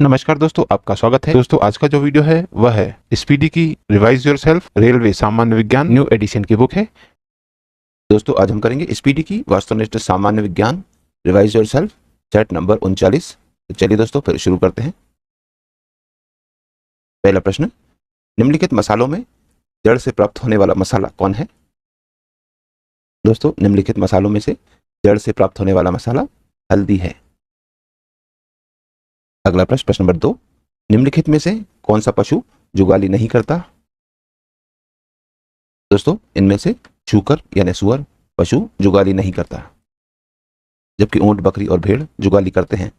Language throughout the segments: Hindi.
नमस्कार दोस्तों, आपका स्वागत है। दोस्तों, आज का जो वीडियो है वह है स्पीडी की रिवाइज योरसेल्फ रेलवे सामान्य विज्ञान न्यू एडिशन की बुक है। दोस्तों, आज हम करेंगे स्पीडी की वस्तुनिष्ठ सामान्य विज्ञान रिवाइज योरसेल्फ चैट नंबर 39। तो चलिए दोस्तों, फिर शुरू करते हैं। पहला प्रश्न, निम्नलिखित मसालों में जड़ से प्राप्त होने वाला मसाला कौन है? दोस्तों, निम्नलिखित मसालों में से जड़ से प्राप्त होने वाला मसाला हल्दी है। अगला प्रश्न, प्रश्न नंबर 2, निम्नलिखित में से कौन सा पशु जुगाली नहीं करता? दोस्तों, इनमें से शूकर यानी सुअर पशु जुगाली नहीं करता, जबकि ऊंट, बकरी और भेड़ जुगाली करते हैं।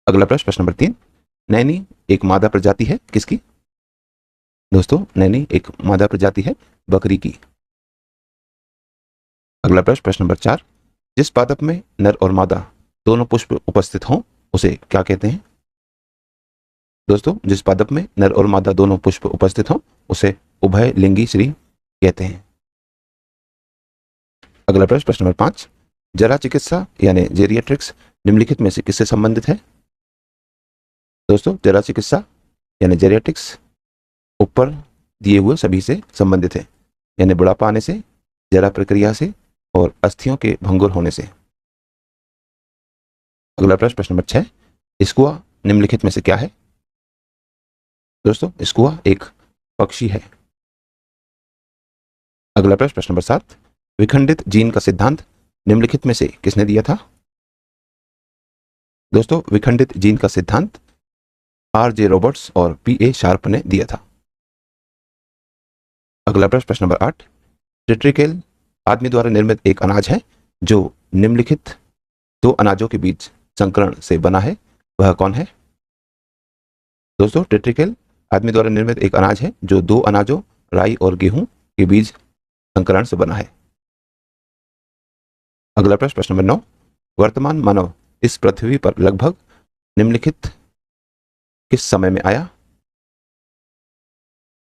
अगला प्रश्न, प्रश्न नंबर 3, नैनी एक मादा प्रजाति है किसकी? दोस्तों, नैनी एक मादा प्रजाति है बकरी की। अगला प्रश्न, प्रश्न नंबर 4, जिस पादप में नर और मादा दोनों पुष्प उपस्थित हों उसे क्या कहते हैं? दोस्तों, जिस पादप में नर और मादा दोनों पुष्प उपस्थित हों उसे उभय लिंगी श्री कहते हैं। अगला प्रश्न, प्रश्न नंबर 5, जरा चिकित्सा यानी जेरियाट्रिक्स निम्नलिखित में से किससे संबंधित है? दोस्तों, जरा चिकित्सा यानी जेरियाट्रिक्स ऊपर दिए हुए सभी से संबंधित है, यानी बुढ़ापा आने से, जरा प्रक्रिया से और अस्थियों के भंगुर होने से। अगला प्रश्न, प्रश्न नंबर 6, स्कुआ निम्नलिखित में से क्या है? दोस्तों, स्कुआ एक पक्षी है। अगला प्रश्न, प्रश्न नंबर 7, विखंडित जीन का सिद्धांत निम्नलिखित में से किसने दिया था? दोस्तों, विखंडित जीन का सिद्धांत R.J. रॉबर्ट्स और P.A. शार्प ने दिया था। अगला प्रश्न, प्रश्न नंबर 8, टेट्रिकेल आदमी द्वारा निर्मित एक अनाज है जो निम्नलिखित दो अनाजों के बीच संकरण से बना है, वह कौन है? दोस्तों, टेट्रिकेल आदमी द्वारा निर्मित एक अनाज है जो दो अनाजों राई और गेहूं के बीज संकरण से बना है। अगला प्रश्न, प्रश्न नंबर 9, वर्तमान मानव इस पृथ्वी पर लगभग निम्नलिखित किस समय में आया?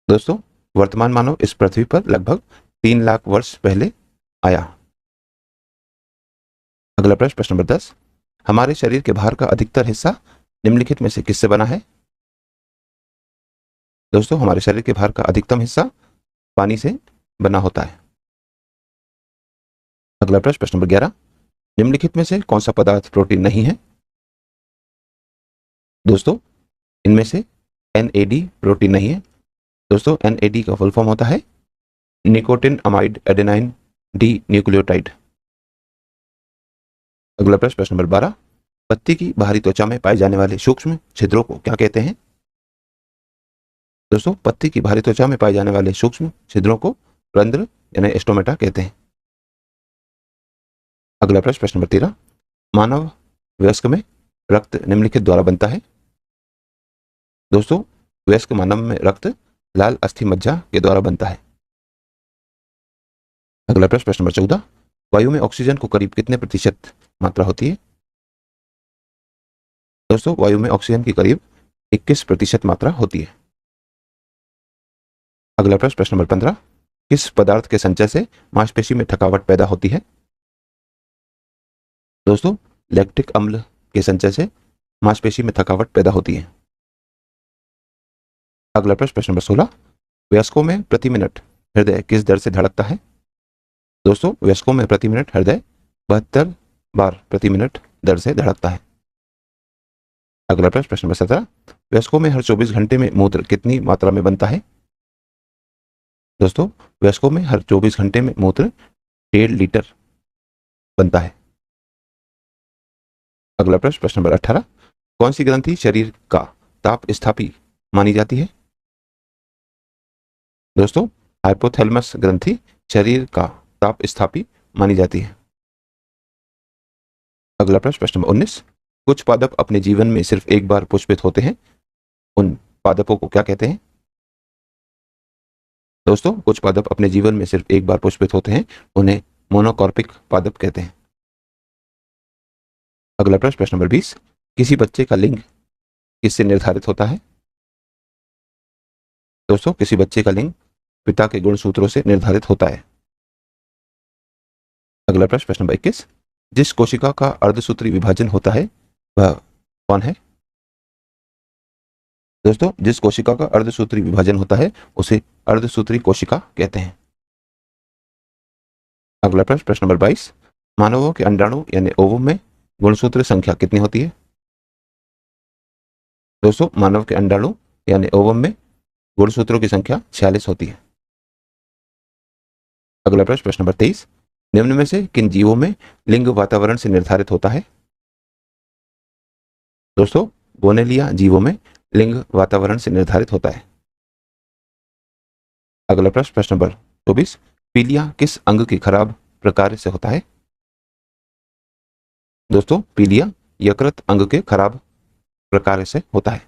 दोस्तों, वर्तमान मानव इस पृथ्वी पर लगभग 3 लाख वर्ष पहले आया। अगला प्रश्न, प्रश्न नंबर 10, हमारे शरीर के बाहर का अधिकतर हिस्सा निम्नलिखित में से किससे बना है? दोस्तों, हमारे शरीर के बाहर का अधिकतम हिस्सा पानी से बना होता है। अगला प्रश्न, प्रश्न नंबर 11, निम्नलिखित में से कौन सा पदार्थ प्रोटीन नहीं है? दोस्तों, इनमें से NAD प्रोटीन नहीं है। दोस्तों, NAD का फुल फॉर्म होता है nicotine amide adenine D nucleotide. अगला प्रश्न, प्रश्न नंबर 12, पत्ती की बाहरी त्वचा में पाए जाने वाले सूक्ष्म छिद्रों को क्या कहते हैं? दोस्तों, पत्ती की बाहरी त्वचा में पाए जाने वाले सूक्ष्म छिद्रों को रंध्र यानी स्टोमेटा कहते हैं। अगला प्रश्न, प्रश्न नंबर 13, मानव वयस्क में रक्त निम्नलिखित द्वारा बनता है। दोस्तों, वयस्क मानव में रक्त लाल अस्थि मज्जा के द्वारा बनता है। अगला प्रश्न, प्रश्न नंबर 14, वायु में ऑक्सीजन को करीब कितने प्रतिशत मात्रा होती है? दोस्तों, वायु में ऑक्सीजन की करीब 21% मात्रा होती है। अगला प्रश्न, प्रश्न नंबर 15, किस पदार्थ के संचय से मांसपेशी में थकावट पैदा होती है? दोस्तों, लैक्टिक अम्ल के संचय से मांसपेशी में थकावट पैदा होती है। अगला प्रश्न, प्रश्न नंबर 16, वयस्कों में प्रति मिनट हृदय किस दर से धड़कता है? दोस्तों, वयस्कों में प्रति मिनट हृदय 72 बार प्रति मिनट दर से धड़कता है। अगला प्रश्न, प्रश्न नंबर 17, वयस्कों में हर 24 घंटे में मूत्र कितनी मात्रा में बनता है? दोस्तों, वयस्कों में हर 24 घंटे में मूत्र 1.5 लीटर बनता है। अगला प्रश्न, प्रश्न नंबर 18, कौन सी ग्रंथि शरीर का ताप स्थापी मानी जाती है? दोस्तों, हाइपोथैलेमस ग्रंथि शरीर का ताप स्थापी मानी जाती है। अगला प्रश्न, प्रश्न नंबर 19, कुछ पादप अपने जीवन में सिर्फ एक बार पुष्पित होते हैं, उन पादपों को क्या कहते हैं? दोस्तों, कुछ पादप अपने जीवन में सिर्फ एक बार पुष्पित होते हैं, उन्हें मोनोकॉर्पिक पादप कहते हैं। अगला प्रश्न, प्रश्न नंबर 20, किसी बच्चे का लिंग किससे निर्धारित होता है? दोस्तों, किसी बच्चे का लिंग पिता के गुणसूत्रों से निर्धारित होता है। अगला प्रश्न, प्रश्न नंबर 21, जिस कोशिका का अर्धसूत्री विभाजन होता है वह कौन है? दोस्तों, जिस कोशिका का अर्धसूत्री विभाजन होता है उसे अर्धसूत्री कोशिका कहते हैं। अगला प्रश्न, प्रश्न नंबर 22, मानवों के अंडाणु यानी ओवम में गुणसूत्र संख्या कितनी होती है? दोस्तों, मानव के अंडाणु यानी ओवम में गुणसूत्रों की संख्या 46 होती है। अगला प्रश्न, प्रश्न नंबर 23, निम्न में से किन जीवों में लिंग वातावरण से निर्धारित होता है? दोस्तों, गोनेलिया जीवों में लिंग वातावरण से निर्धारित होता है। अगला प्रश्न, प्रश्न नंबर 24, पीलिया किस अंग के खराब प्रकार से होता है? दोस्तों, पीलिया यकृत अंग के खराब प्रकार से होता है।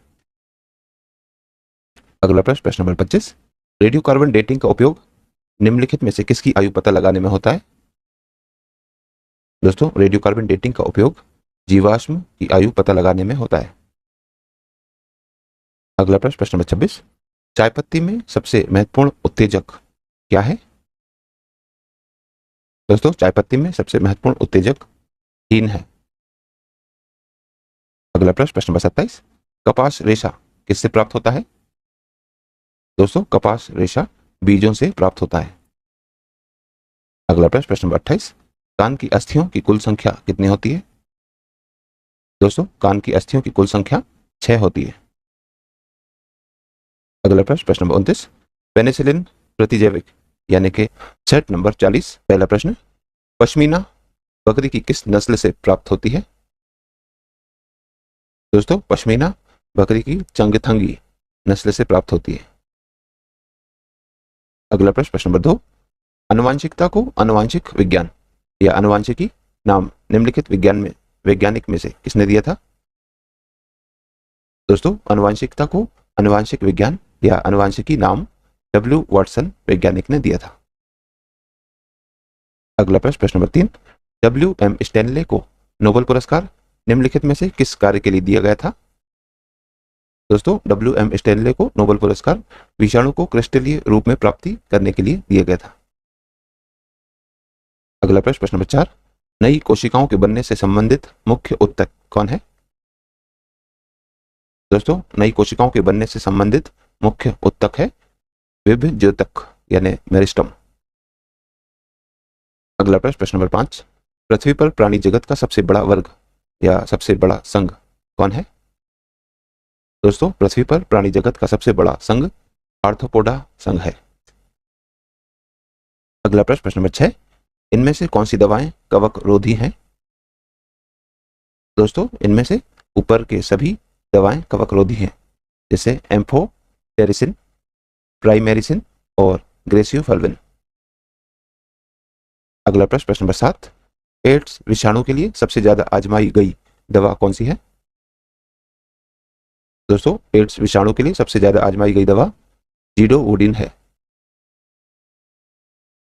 अगला प्रश्न, प्रश्न नंबर 25, रेडियोकार्बन डेटिंग का उपयोग निम्नलिखित में से किसकी आयु पता लगाने में होता है? दोस्तों, रेडियोकार्बन डेटिंग का उपयोग जीवाश्म की आयु पता लगाने में होता है। अगला प्रश्न, प्रश्न नंबर 26, चाय पत्ती में सबसे महत्वपूर्ण उत्तेजक क्या है? दोस्तों, चाय पत्ती में सबसे महत्वपूर्ण उत्तेजक हीन है। अगला प्रश्न, प्रश्न नंबर 27, कपास रेशा किससे प्राप्त होता है? दोस्तों, कपास रेशा बीजों से प्राप्त होता है। अगला प्रश्न, प्रश्न नंबर 28, कान की अस्थियों की कुल संख्या कितनी होती है? दोस्तों, कान की अस्थियों की कुल संख्या 6 होती है। अगला प्रश्न, प्रश्न नंबर 29, पेनिसिलिन प्रतिजैविक यानी कि सेट नंबर 40, पहला प्रश्न, पश्मीना बकरी की किस नस्ल से प्राप्त होती है? दोस्तों, पश्मीना बकरी की चंगथंगी नस्ल से प्राप्त होती है। अगला प्रश्न, प्रश्न नंबर 2, आनुवांशिकता को आनुवांशिक विज्ञान या आनुवांशिकी नाम निम्नलिखित वैज्ञानिक में से किसने दिया था? दोस्तों, आनुवांशिकता को आनुवांशिक विज्ञान या आनुवांशिकी नाम डब्ल्यू वाटसन वैज्ञानिक ने दिया था। अगला प्रश्न, प्रश्न नंबर 3, WM स्टैनले को नोबेल पुरस्कार निम्नलिखित में से किस कार्य के लिए दिया गया था? दोस्तों, WM स्टैनले को नोबेल पुरस्कार विषाणु को क्रिस्टलीय रूप में प्राप्ति करने के लिए दिया गया था। अगला प्रश्न, प्रश्न नंबर 4, नई कोशिकाओं के बनने से संबंधित मुख्य ऊतक कौन है? दोस्तों, नई कोशिकाओं के बनने से संबंधित मुख्य ऊतक है विभज्योतक यानी मेरिस्टम। अगला प्रश्न, प्रश्न नंबर 5, पृथ्वी पर प्राणी जगत का सबसे बड़ा वर्ग या सबसे बड़ा संघ कौन है? दोस्तों, पृथ्वी पर प्राणी जगत का सबसे बड़ा संघ आर्थ्रोपोडा संघ है। अगला प्रश्न, प्रश्न नंबर 6, इनमें से कौन सी दवाएं कवक रोधी हैं? दोस्तों, इनमें से ऊपर के सभी दवाएं कवक रोधी हैं, जैसे एम्फोटेरिसिन, प्राइमेरिसिन और ग्रेसियोफल्विन। अगला प्रश्न, प्रश्न नंबर 7, एड्स विषाणु के लिए सबसे ज्यादा आजमाई गई दवा कौन सी है? दोस्तों, एड्स विषाणु के लिए सबसे ज्यादा आजमाई गई दवा जीडोवुडिन है।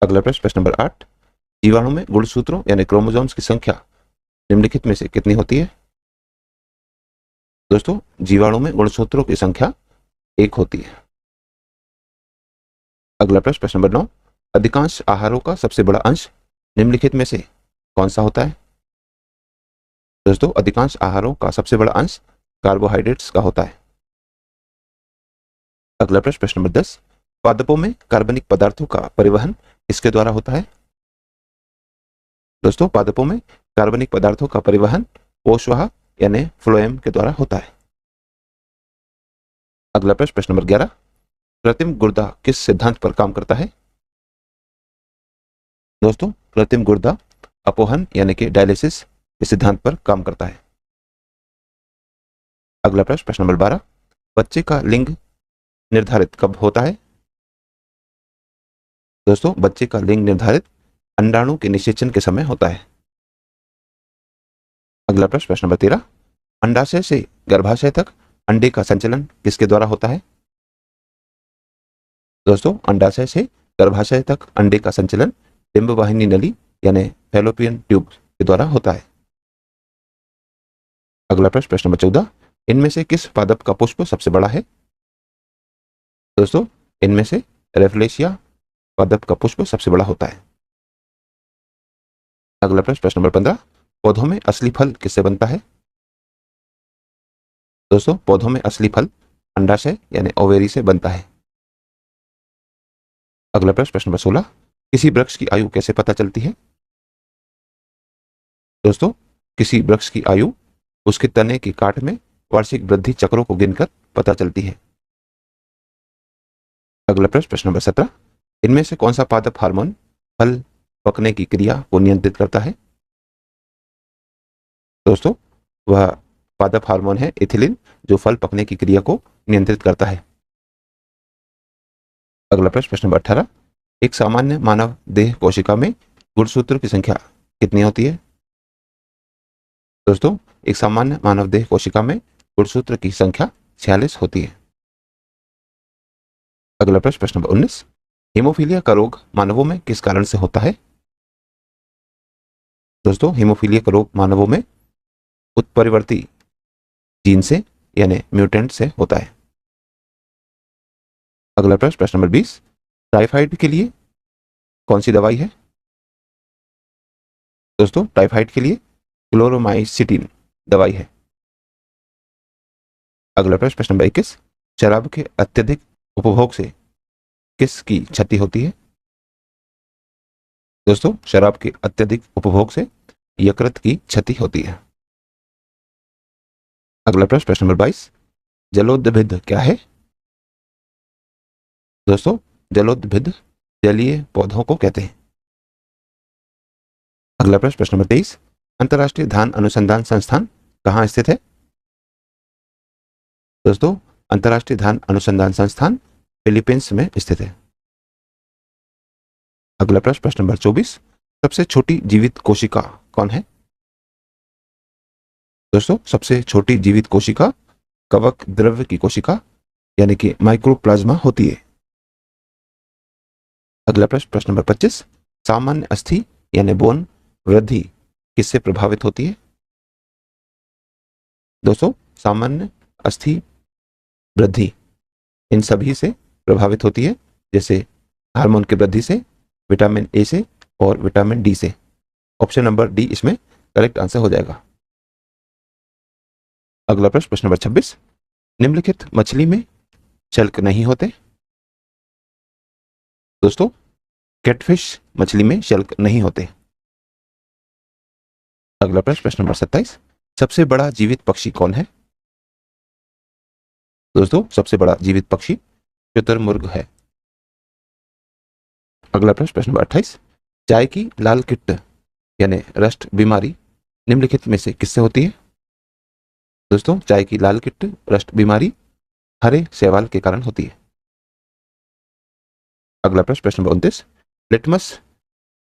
अगला प्रश्न, प्रश्न नंबर 8, जीवाणु में गुणसूत्रों यानी क्रोमोसोम्स की संख्या निम्नलिखित में से कितनी होती है? दोस्तों, जीवाणु में गुणसूत्रों की संख्या 1 होती है। अगला प्रश्न, प्रश्न नंबर 9, अधिकांश आहारों का सबसे बड़ा अंश निम्नलिखित में से कौन सा होता है? दोस्तों, अधिकांश आहारों का सबसे बड़ा अंश कार्बोहाइड्रेट्स का होता है। अगला प्रश्न, प्रश्न नंबर 10, पादपों में कार्बनिक पदार्थों का परिवहन किसके द्वारा होता है? दोस्तों, पादपों में कार्बनिक पदार्थों का परिवहन कोशवाह यानी फ्लोएम के द्वारा होता है। अगला प्रश्न, प्रश्न नंबर 11, कृत्रिम गुर्दा किस सिद्धांत पर काम करता है? दोस्तों, कृत्रिम गुर्दा अपोहन यानी कि डायलिसिस के सिद्धांत पर काम करता है। अगला प्रश्न, प्रश्न नंबर 12, बच्चे का लिंग निर्धारित कब होता है? दोस्तों, बच्चे का लिंग निर्धारित अंडाणु के निषेचन के समय होता है। अगला प्रश्न, प्रश्न नंबर 13, अंडाशय से गर्भाशय तक अंडे का संचलन किसके द्वारा होता है? दोस्तों, अंडाशय से गर्भाशय तक अंडे का संचलन डिंबवाहिनी नली यानी फैलोपियन ट्यूब के द्वारा होता है। अगला प्रश्न, प्रश्न नंबर 14, इनमें से किस पादप का पुष्प सबसे बड़ा है? दोस्तों, इनमें से रेफलेशिया पादप का पुष्प सबसे बड़ा होता है। अगला प्रश्न, प्रश्न नंबर 15, पौधों में असली फल किससे बनता है? दोस्तों पौधों में असली फल अंडाशय यानी ओवेरी से बनता है। अगला प्रश्न नंबर 16, किसी वृक्ष की आयु कैसे पता चलती है? दोस्तों किसी वृक्ष की आयु उसके तने की काट में वार्षिक वृद्धि चक्रों को गिनकर पता चलती है। अगला प्रश्न नंबर 17, इनमें से कौन सा पादप हार्मोन फल पकने की क्रिया को नियंत्रित करता है? दोस्तों वह पादप हार्मोन है इथिलीन, जो फल पकने की क्रिया को नियंत्रित करता है। अगला प्रश्न नंबर 18, एक सामान्य मानव देह कोशिका में गुणसूत्र की संख्या कितनी होती है? दोस्तों एक सामान्य मानव देह कोशिका में गुणसूत्र की संख्या 46 होती है। अगला प्रश्न नंबर 19, हीमोफीलिया का रोग मानवों में किस कारण से होता है? दोस्तों हीमोफीलिया का रोग मानवों में उत्परिवर्ती जीन से यानी म्यूटेंट से होता है। अगला प्रश्न नंबर 20, टाइफाइड के लिए कौन सी दवाई है? दोस्तों टाइफाइड के लिए क्लोरोमाइसिटिन दवाई है। अगला प्रश्न नंबर 21, शराब के अत्यधिक उपभोग से किसकी क्षति होती है? दोस्तों शराब के अत्यधिक उपभोग से यकृत की क्षति होती है। अगला प्रश्न नंबर 22, जलोद्भिद क्या है? दोस्तों जलोद्भिद जलीय पौधों को कहते हैं। अगला प्रश्न नंबर 23, अंतर्राष्ट्रीय धान अनुसंधान संस्थान कहाँ स्थित है? दोस्तों अंतर्राष्ट्रीय धान अनुसंधान संस्थान फिलीपींस में स्थित है। अगला प्रश्न नंबर 24, सबसे छोटी जीवित कोशिका कौन है? दोस्तों सबसे छोटी जीवित कोशिका कवक द्रव्य की कोशिका यानी कि माइक्रोप्लाज्मा होती है। अगला प्रश्न नंबर 25, सामान्य अस्थि यानी बोन वृद्धि किससे प्रभावित होती है? दोस्तों सामान्य अस्थि वृद्धि इन सभी से प्रभावित होती है, जैसे हार्मोन की वृद्धि से, विटामिन ए से और विटामिन डी से। ऑप्शन नंबर डी इसमें करेक्ट आंसर हो जाएगा। अगला प्रश्न नंबर 26, निम्नलिखित मछली में शल्क नहीं होते? दोस्तों कैटफिश मछली में शल्क नहीं होते। अगला प्रश्न नंबर 27, सबसे बड़ा जीवित पक्षी कौन है? दोस्तों सबसे बड़ा जीवित पक्षी शुतुरमुर्ग है। अगला प्रश्न नंबर 28, चाय की लाल किट यानी रस्ट बीमारी निम्नलिखित में से किससे होती है? दोस्तों चाय की लाल किट रस्ट बीमारी हरे शैवाल के कारण होती है। अगला प्रश्न नंबर 29, लिटमस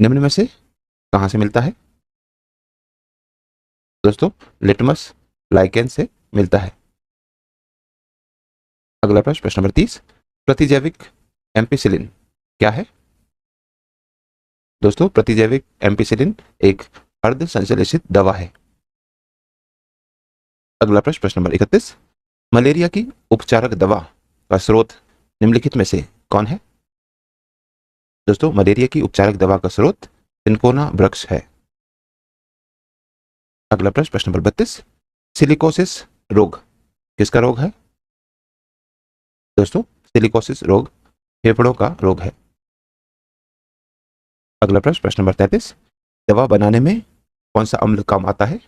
निम्न में से कहां से मिलता है? दोस्तों लिटमस लाइकेन से मिलता है। अगला प्रश्न नंबर 30, प्रतिजैविक एम्पिसिलिन क्या है? दोस्तों प्रतिजैविक एम्पिसिलिन एक अर्ध संश्लेषित दवा है। अगला प्रश्न नंबर 31, मलेरिया की उपचारक दवा का स्रोत निम्नलिखित में से कौन है? दोस्तों मलेरिया की उपचारक दवा का स्रोत सिनकोना वृक्ष है। अगला प्रश्न नंबर 32, सिलिकोसिस रोग किसका रोग है? दोस्तों सिलिकोसिस रोग फेफड़ों का रोग है। अगला प्रश्न नंबर 33, दवा बनाने में कौन सा अम्ल काम आता है?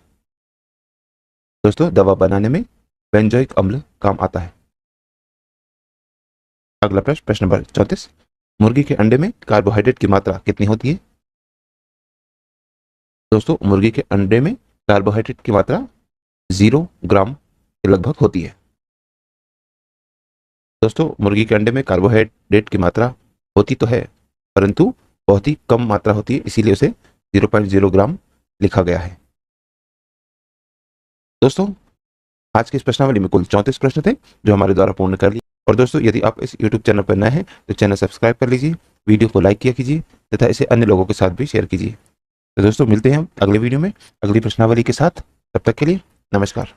दोस्तों दवा बनाने में बेंजोइक अम्ल काम आता है। अगला प्रश्न नंबर 34, मुर्गी के अंडे में कार्बोहाइड्रेट की मात्रा कितनी होती है? दोस्तों मुर्गी के अंडे में कार्बोहाइड्रेट की मात्रा 0 ग्राम के लगभग होती है। दोस्तों मुर्गी के अंडे में कार्बोहाइड्रेट की मात्रा होती तो है, परंतु बहुत ही कम मात्रा होती है, इसीलिए उसे 0.0 ग्राम लिखा गया है। दोस्तों आज की इस प्रश्नावली में कुल 34 प्रश्न थे जो हमारे द्वारा पूर्ण कर लिए। और दोस्तों यदि आप इस YouTube चैनल पर नए हैं तो चैनल सब्सक्राइब कर लीजिए, वीडियो को लाइक किया कीजिए तथा इसे अन्य लोगों के साथ भी शेयर कीजिए। तो दोस्तों मिलते हैं हम अगले वीडियो में अगली प्रश्नावली के साथ। तब तक के लिए नमस्कार।